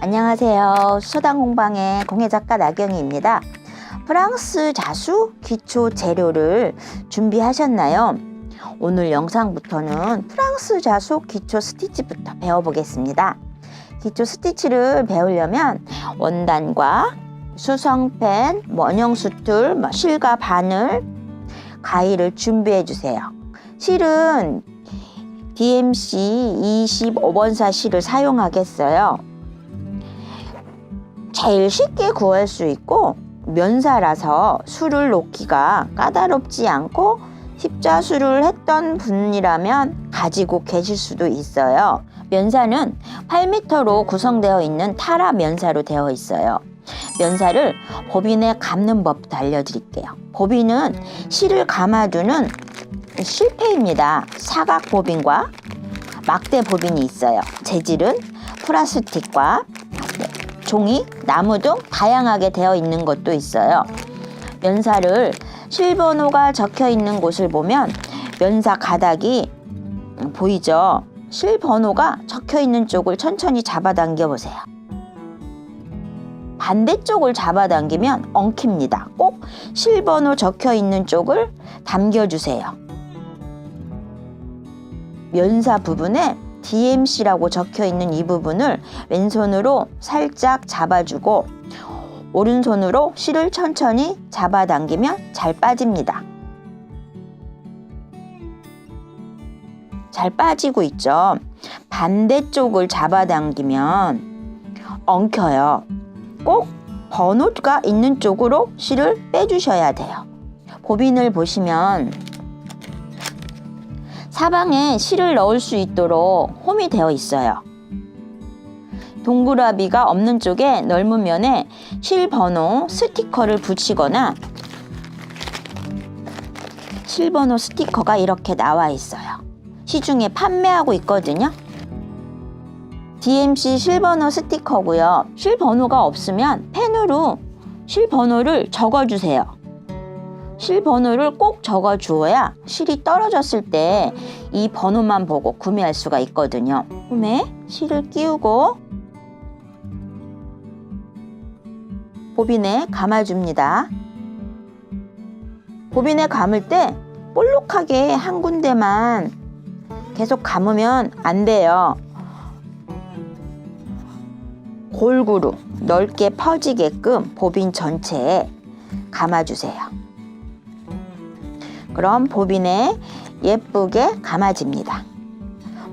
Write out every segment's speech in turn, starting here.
안녕하세요. 수서당공방의 공예작가 나경희입니다. 프랑스 자수 기초 재료를 준비하셨나요? 오늘 영상부터는 프랑스 자수 기초 스티치부터 배워보겠습니다. 기초 스티치를 배우려면 원단과 수성펜, 원형수틀, 실과 바늘, 가위를 준비해 주세요. 실은 DMC 25번사 실을 사용하겠어요. 제일 쉽게 구할 수 있고 면사라서 술을 놓기가 까다롭지 않고 십자수를 했던 분이라면 가지고 계실 수도 있어요. 면사는 8m로 구성되어 있는 타라 면사로 되어 있어요. 면사를 보빈에 감는 법부터 알려드릴게요. 보빈은 실을 감아두는 실패입니다. 사각 보빈과 막대 보빈이 있어요. 재질은 플라스틱과 종이, 나무 등 다양하게 되어 있는 것도 있어요. 면사를 실번호가 적혀 있는 곳을 보면 면사 가닥이 보이죠? 실번호가 적혀 있는 쪽을 천천히 잡아당겨 보세요. 반대쪽을 잡아당기면 엉킵니다. 꼭 실번호 적혀 있는 쪽을 당겨주세요. 면사 부분에 DMC라고 적혀 있는 이 부분을 왼손으로 살짝 잡아주고 오른손으로 실을 천천히 잡아당기면 잘 빠집니다. 잘 빠지고 있죠? 반대쪽을 잡아당기면 엉켜요. 꼭 번호가 있는 쪽으로 실을 빼주셔야 돼요. 보빈을 보시면 사방에 실을 넣을 수 있도록 홈이 되어 있어요. 동그라미가 없는 쪽에 넓은 면에 실번호 스티커를 붙이거나 실번호 스티커가 이렇게 나와 있어요. 시중에 판매하고 있거든요. DMC 실번호 스티커고요. 실번호가 없으면 펜으로 실번호를 적어주세요. 실번호를 꼭 적어주어야 실이 떨어졌을 때 이 번호만 보고 구매할 수가 있거든요. 홈에 실을 끼우고 보빈에 감아줍니다. 보빈에 감을 때 볼록하게 한 군데만 계속 감으면 안 돼요. 골고루 넓게 퍼지게끔 보빈 전체에 감아주세요. 그럼 보빈에 예쁘게 감아집니다.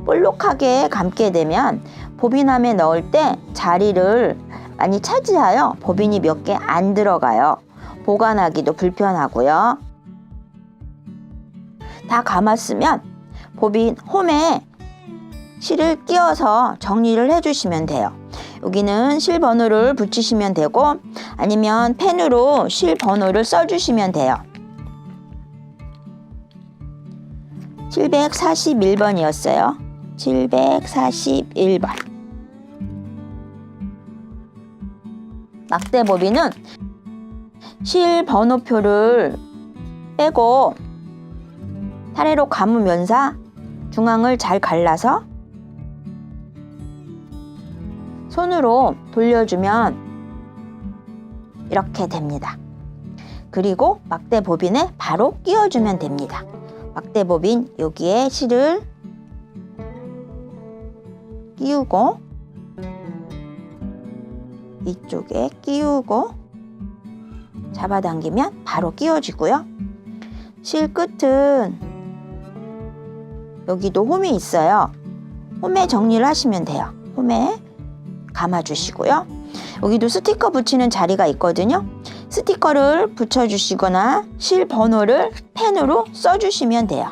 볼록하게 감게 되면 보빈함에 넣을 때 자리를 많이 차지하여 보빈이 몇 개 안 들어가요. 보관하기도 불편하고요. 다 감았으면 보빈 홈에 실을 끼워서 정리를 해주시면 돼요. 여기는 실 번호를 붙이시면 되고 아니면 펜으로 실 번호를 써주시면 돼요. 741번이었어요. 741번. 막대 보빈은 실 번호표를 빼고 타래로 감으면서 중앙을 잘 갈라서 손으로 돌려주면 이렇게 됩니다. 그리고 막대 보빈에 바로 끼워주면 됩니다. 막대 보빈 여기에 실을 끼우고 이쪽에 끼우고 잡아당기면 바로 끼워지고요. 실 끝은 여기도 홈이 있어요. 홈에 정리를 하시면 돼요. 홈에 감아주시고요. 여기도 스티커 붙이는 자리가 있거든요. 스티커를 붙여주시거나 실 번호를 펜으로 써주시면 돼요.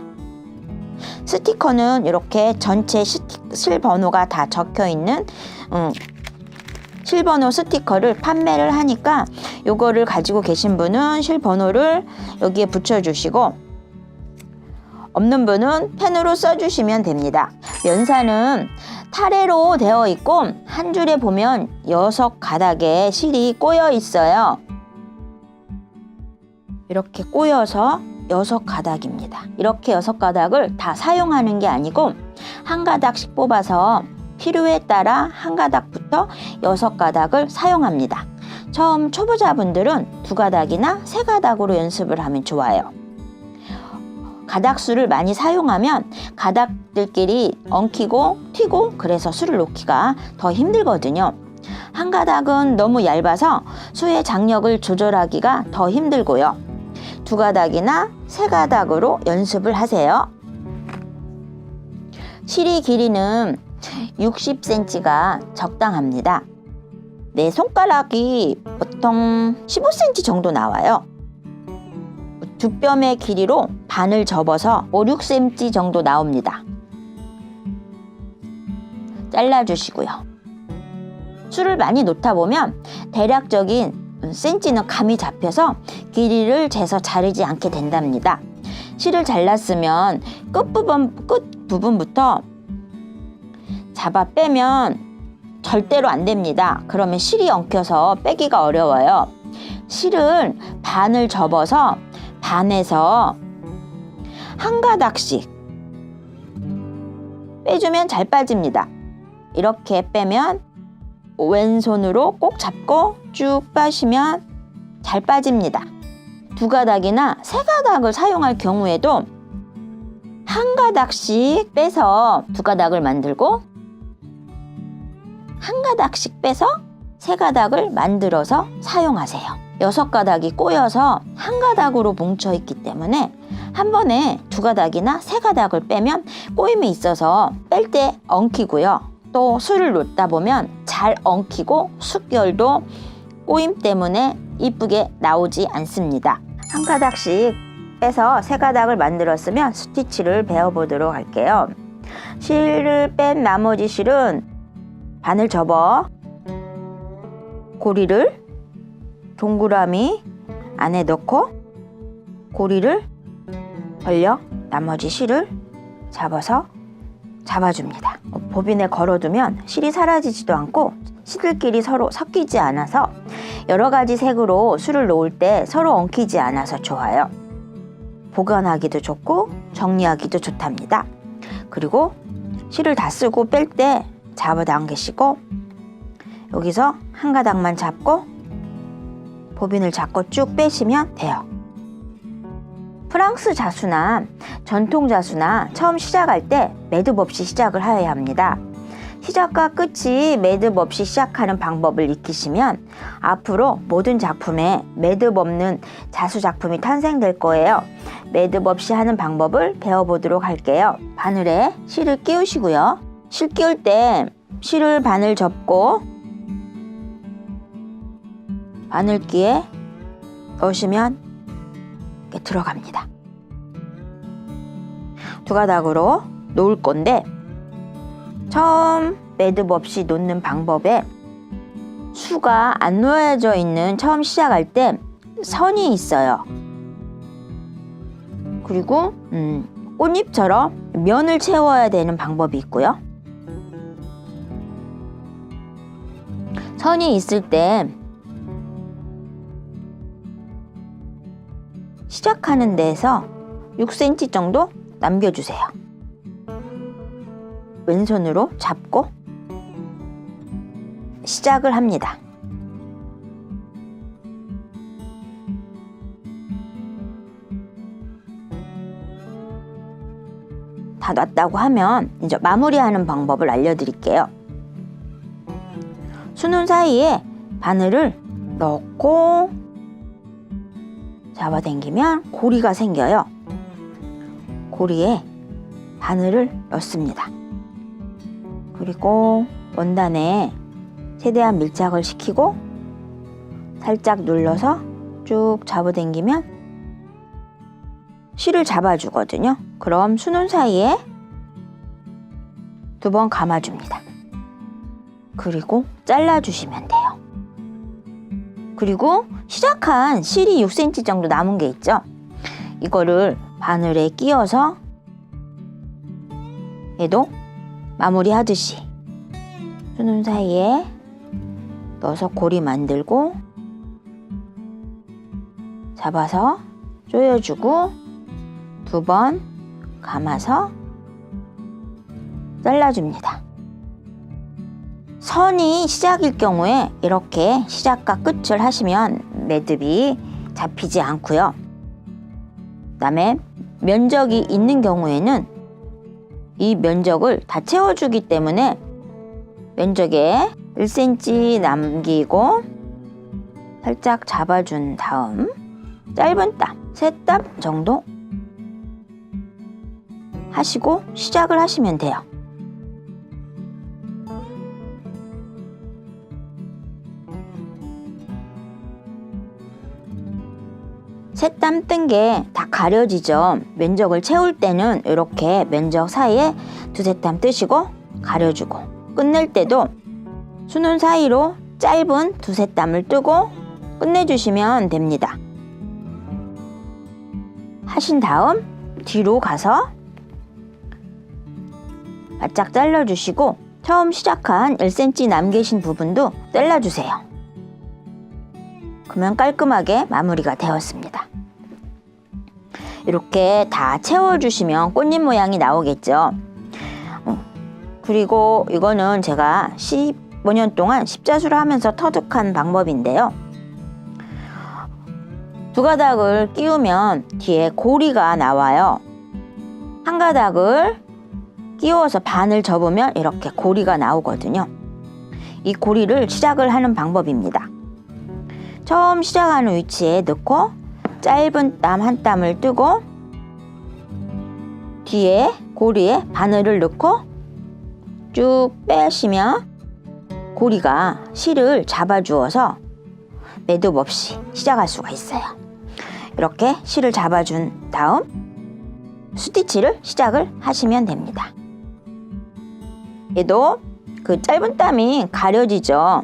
스티커는 이렇게 전체 실 번호가 다 적혀있는 실 번호 스티커를 판매를 하니까 요거를 가지고 계신 분은 실 번호를 여기에 붙여주시고 없는 분은 펜으로 써주시면 됩니다. 면사는 타래로 되어 있고 한 줄에 보면 6가닥에 실이 꼬여 있어요. 이렇게 꼬여서 6가닥입니다. 이렇게 6가닥을 다 사용하는 게 아니고 한 가닥씩 뽑아서 필요에 따라 한 가닥부터 6가닥을 사용합니다. 처음 초보자분들은 2가닥이나 3가닥으로 연습을 하면 좋아요. 가닥수를 많이 사용하면 가닥들끼리 엉키고 튀고 그래서 수를 놓기가 더 힘들거든요. 한 가닥은 너무 얇아서 수의 장력을 조절하기가 더 힘들고요. 2가닥이나 3가닥으로 연습을 하세요. 실이 길이는 60cm가 적당합니다. 내 손가락이 보통 15cm 정도 나와요. 두 뼘의 길이로 반을 접어서 5, 6cm 정도 나옵니다. 잘라주시고요. 수를 많이 놓다 보면 대략적인 센치는 감이 잡혀서 길이를 재서 자르지 않게 된답니다. 실을 잘랐으면 끝부분부터 잡아 빼면 절대로 안 됩니다. 그러면 실이 엉켜서 빼기가 어려워요. 실을 반을 접어서 반에서 한 가닥씩 빼주면 잘 빠집니다. 이렇게 빼면 왼손으로 꼭 잡고 쭉 빠시면 잘 빠집니다. 2가닥이나 3가닥을 사용할 경우에도 한 가닥씩 빼서 2가닥을 만들고 한 가닥씩 빼서 3가닥을 만들어서 사용하세요. 6가닥이 꼬여서 한 가닥으로 뭉쳐 있기 때문에 한 번에 2가닥이나 3가닥을 빼면 꼬임이 있어서 뺄 때 엉키고요. 또 수를 놓다 보면 잘 엉키고 숙결도 꼬임 때문에 이쁘게 나오지 않습니다. 한 가닥씩 빼서 3가닥을 만들었으면 스티치를 배워보도록 할게요. 실을 뺀 나머지 실은 반을 접어 고리를 동그라미 안에 넣고 고리를 벌려 나머지 실을 잡아줍니다. 보빈에 걸어두면 실이 사라지지도 않고 실들끼리 서로 섞이지 않아서 여러 가지 색으로 실을 놓을 때 서로 엉키지 않아서 좋아요. 보관하기도 좋고 정리하기도 좋답니다. 그리고 실을 다 쓰고 뺄 때 잡아당기시고 여기서 한 가닥만 잡고 보빈을 잡고 쭉 빼시면 돼요. 프랑스 자수나 전통 자수나 처음 시작할 때 매듭 없이 시작을 해야 합니다. 시작과 끝이 매듭 없이 시작하는 방법을 익히시면 앞으로 모든 작품에 매듭 없는 자수 작품이 탄생될 거예요. 매듭 없이 하는 방법을 배워보도록 할게요. 바늘에 실을 끼우시고요. 실 끼울 때 실을 반을 접고 바늘기에 넣으시면 이렇게 들어갑니다. 2가닥으로 놓을 건데 처음 매듭 없이 놓는 방법에 수가 안 놓여져 있는 처음 시작할 때 선이 있어요. 그리고 꽃잎처럼 면을 채워야 되는 방법이 있고요. 선이 있을 때 시작하는 데에서 6cm 정도 남겨주세요. 왼손으로 잡고 시작을 합니다. 다 놨다고 하면 이제 마무리하는 방법을 알려드릴게요. 수눈 사이에 바늘을 넣고 잡아당기면 고리가 생겨요. 고리에 바늘을 넣습니다. 그리고 원단에 최대한 밀착을 시키고 살짝 눌러서 쭉 잡아당기면 실을 잡아주거든요. 그럼 수눈 사이에 2번 감아줍니다. 그리고 잘라주시면 돼요. 그리고 시작한 실이 6cm 정도 남은 게 있죠. 이거를 바늘에 끼워서 얘도 마무리하듯이 수눈 사이에 넣어서 고리 만들고 잡아서 조여주고 2번 감아서 잘라줍니다. 선이 시작일 경우에 이렇게 시작과 끝을 하시면 매듭이 잡히지 않고요. 그다음에 면적이 있는 경우에는 이 면적을 다 채워주기 때문에 면적에 1cm 남기고 살짝 잡아준 다음 짧은 땀 3땀 정도 하시고 시작을 하시면 돼요. 세 땀 뜬 게 다 가려지죠. 면적을 채울 때는 이렇게 면적 사이에 2~3땀 뜨시고 가려주고, 끝낼 때도 수는 사이로 짧은 2~3땀을 뜨고 끝내주시면 됩니다. 하신 다음 뒤로 가서 바짝 잘라주시고 처음 시작한 1cm 남기신 부분도 잘라주세요. 그러면 깔끔하게 마무리가 되었습니다. 이렇게 다 채워주시면 꽃잎 모양이 나오겠죠. 그리고 이거는 제가 15년 동안 십자수를 하면서 터득한 방법인데요. 2가닥을 끼우면 뒤에 고리가 나와요. 1가닥을 끼워서 반을 접으면 이렇게 고리가 나오거든요. 이 고리를 시작을 하는 방법입니다. 처음 시작하는 위치에 넣고 짧은 땀 1땀을 뜨고 뒤에 고리에 바늘을 넣고 쭉 빼시면 고리가 실을 잡아주어서 매듭 없이 시작할 수가 있어요. 이렇게 실을 잡아준 다음 스티치를 시작을 하시면 됩니다. 얘도 그 짧은 땀이 가려지죠.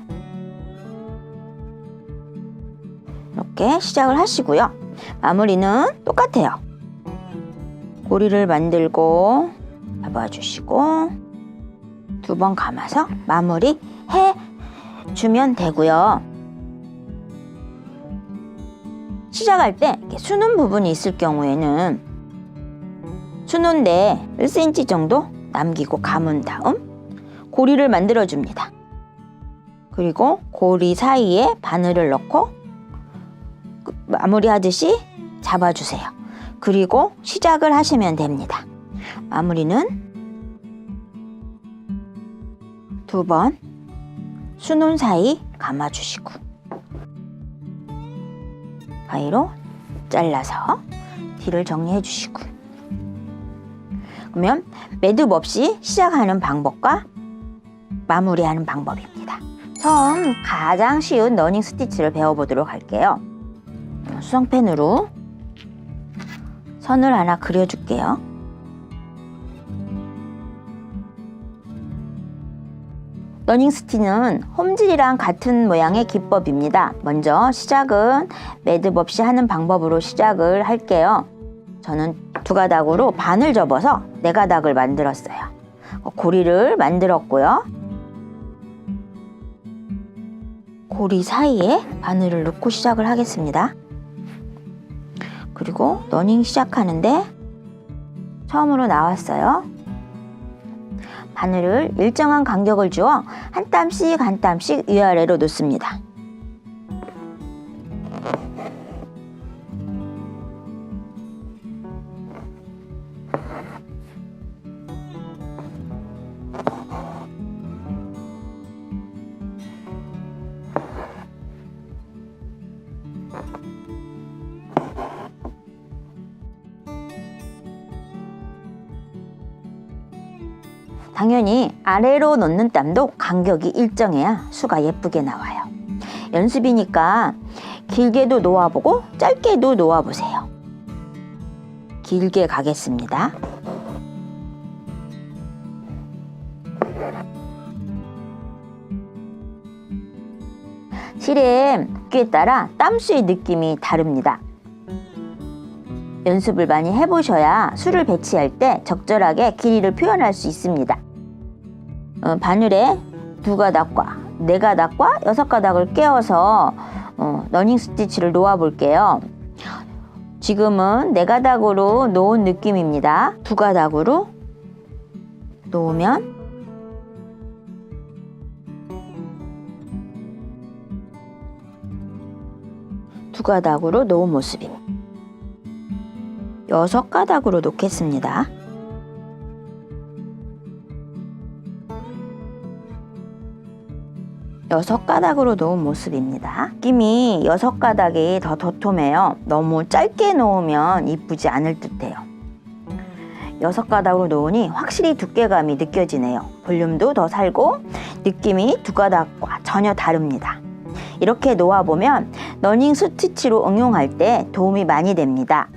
이렇게 시작을 하시고요. 마무리는 똑같아요. 고리를 만들고 잡아주시고 2번 감아서 마무리 해주면 되고요. 시작할 때 이렇게 수는 부분이 있을 경우에는 수는데 1cm 정도 남기고 감은 다음 고리를 만들어 줍니다. 그리고 고리 사이에 바늘을 넣고 마무리 하듯이 잡아주세요. 그리고 시작을 하시면 됩니다. 마무리는 2번 수는 사이 감아주시고 가위로 잘라서 뒤를 정리해 주시고, 그러면 매듭 없이 시작하는 방법과 마무리하는 방법입니다. 처음 가장 쉬운 러닝 스티치를 배워보도록 할게요. 수성펜으로 선을 하나 그려줄게요. 러닝 스티치는 홈질이랑 같은 모양의 기법입니다. 먼저 시작은 매듭 없이 하는 방법으로 시작을 할게요. 저는 2가닥으로 반을 접어서 4가닥을 만들었어요. 고리를 만들었고요. 고리 사이에 바늘을 넣고 시작을 하겠습니다. 그리고 러닝 시작하는데 처음으로 나왔어요. 바늘을 일정한 간격을 주어 한 땀씩 위아래로 놓습니다. 당연히 아래로 놓는 땀도 간격이 일정해야 수가 예쁘게 나와요. 연습이니까 길게도 놓아보고 짧게도 놓아보세요. 길게 가겠습니다. 실의 두께에 따라 땀수의 느낌이 다릅니다. 연습을 많이 해보셔야 수를 배치할 때 적절하게 길이를 표현할 수 있습니다. 바늘에 2가닥과 4가닥과 6가닥을 끼워서 러닝 스티치를 놓아 볼게요. 지금은 4가닥으로 놓은 느낌입니다. 2가닥으로 놓으면 2가닥으로 놓은 모습입니다. 6가닥으로 놓겠습니다. 여섯 가닥으로 놓은 모습입니다. 느낌이 6가닥이 더 도톰해요. 너무 짧게 놓으면 이쁘지 않을 듯해요. 6가닥으로 놓으니 확실히 두께감이 느껴지네요. 볼륨도 더 살고 느낌이 2가닥과 전혀 다릅니다. 이렇게 놓아보면 러닝 스티치로 응용할 때 도움이 많이 됩니다.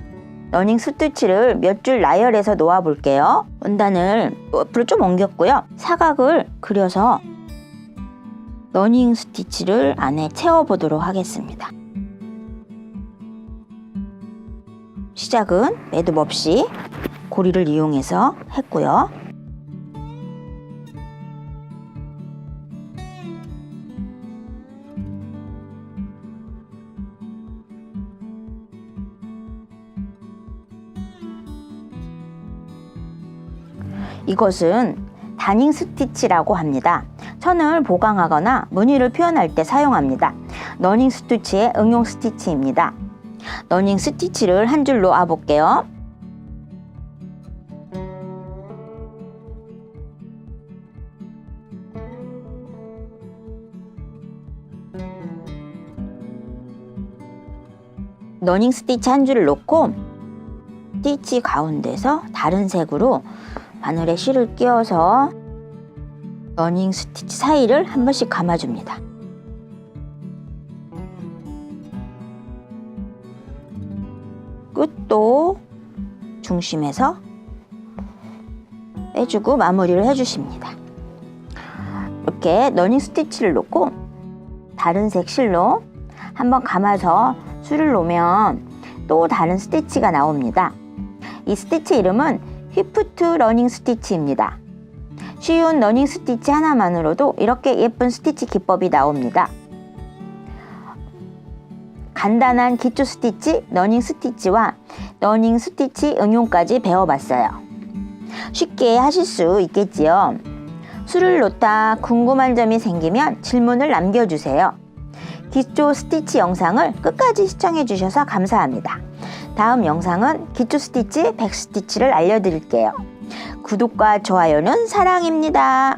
러닝 스티치를 몇 줄 나열해서 놓아 볼게요. 원단을 옆으로 좀 옮겼고요. 사각을 그려서 러닝 스티치를 안에 채워보도록 하겠습니다. 시작은 매듭 없이 고리를 이용해서 했고요. 이것은 다닝 스티치라고 합니다. 천을 보강하거나 무늬를 표현할 때 사용합니다. 러닝 스티치의 응용 스티치입니다. 러닝 스티치를 한 줄 놓아 볼게요. 러닝 스티치 한 줄을 놓고 스티치 가운데서 다른 색으로 바늘에 실을 끼워서 러닝 스티치 사이를 한 번씩 감아줍니다. 끝도 중심에서 빼주고 마무리를 해주십니다. 이렇게 러닝 스티치를 놓고 다른 색 실로 한번 감아서 줄을 놓으면 또 다른 스티치가 나옵니다. 이 스티치 이름은 휘프트 러닝 스티치입니다. 쉬운 러닝 스티치 하나만으로도 이렇게 예쁜 스티치 기법이 나옵니다. 간단한 기초 스티치, 러닝 스티치와 러닝 스티치 응용까지 배워봤어요. 쉽게 하실 수 있겠지요. 줄을 놓다 궁금한 점이 생기면 질문을 남겨주세요. 기초 스티치 영상을 끝까지 시청해주셔서 감사합니다. 다음 영상은 기초 스티치, 백 스티치를 알려드릴게요. 구독과 좋아요는 사랑입니다.